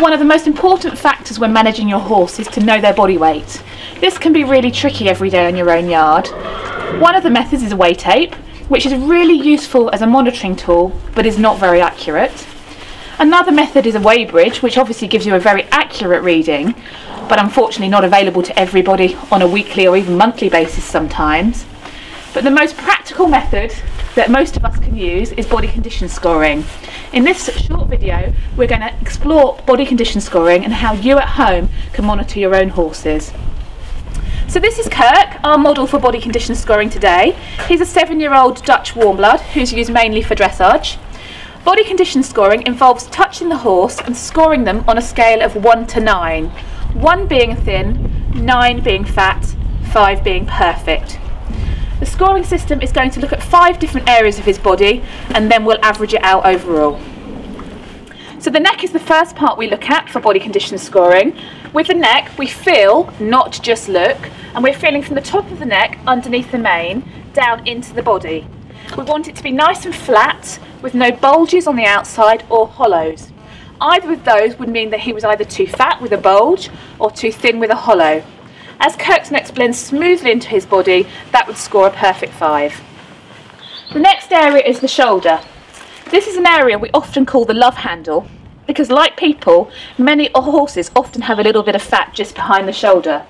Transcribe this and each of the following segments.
one of the most important factors when managing your horse is to know their body weight. This can be really tricky every day on your own yard. One of the methods is a weigh tape, which is really useful as a monitoring tool, but is not very accurate. Another method is a weigh bridge, which obviously gives you a very accurate reading, but unfortunately not available to everybody on a weekly or even monthly basis sometimes. But the most practical method that most of us can use is body condition scoring. In this short video, we're going to explore body condition scoring and how you at home can monitor your own horses. So this is Kirk, our model for body condition scoring today. He's a 7-year-old Dutch warm blood who's used mainly for dressage. Body condition scoring involves touching the horse and scoring them on a scale of 1 to 9. 1 being thin, 9 being fat, 5 being perfect. The scoring system is going to look at 5 different areas of his body and then we'll average it out overall. So the neck is the first part we look at for body condition scoring. With the neck we feel, not just look, and we're feeling from the top of the neck underneath the mane down into the body. We want it to be nice and flat with no bulges on the outside or hollows. Either of those would mean that he was either too fat with a bulge or too thin with a hollow. As Kirk's neck blends smoothly into his body, that would score a perfect 5. The next area is the shoulder. This is an area we often call the love handle because, like people, many horses often have a little bit of fat just behind the shoulder.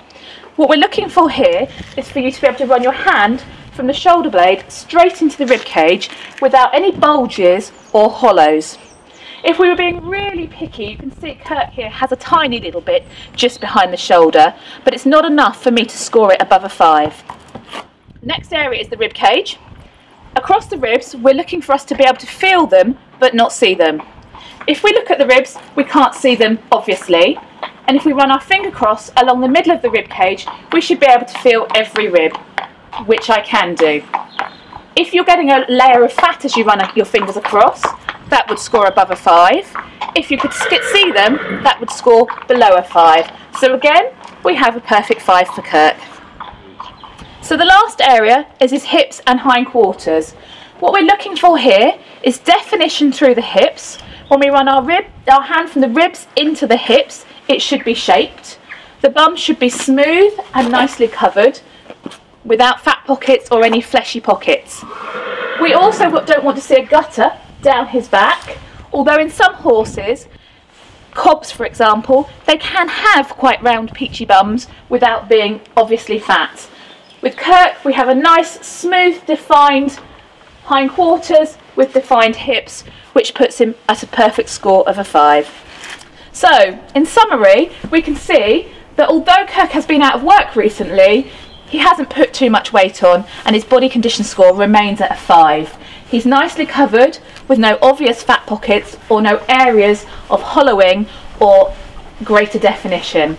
What we're looking for here is for you to be able to run your hand from the shoulder blade straight into the rib cage without any bulges or hollows. If we were being really picky, you can see Kirk here has a tiny little bit just behind the shoulder, but it's not enough for me to score it above a 5. Next area is the rib cage. Across the ribs, we're looking for us to be able to feel them, but not see them. If we look at the ribs, we can't see them, obviously, and if we run our finger across along the middle of the rib cage, we should be able to feel every rib, which I can do. If you're getting a layer of fat as you run your fingers across, that would score above a 5. If you could see them, that would score below a 5. So again, we have a perfect 5 for Kirk. So the last area is his hips and hindquarters. What we're looking for here is definition through the hips. When we run our hand from the ribs into the hips, it should be shaped. The bum should be smooth and nicely covered, without fat pockets or any fleshy pockets. We also don't want to see a gutter down his back, although in some horses, cobs for example, they can have quite round peachy bums without being obviously fat. With Kirk we have a nice smooth defined hindquarters with defined hips, which puts him at a perfect score of a 5. So in summary, we can see that although Kirk has been out of work recently, he hasn't put too much weight on and his body condition score remains at a 5. He's nicely covered with no obvious fat pockets or no areas of hollowing or greater definition.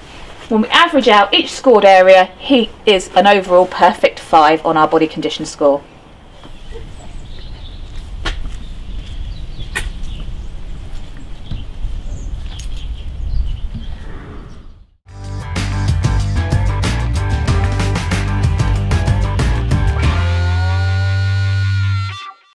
When we average out each scored area, he is an overall perfect 5 on our body condition score.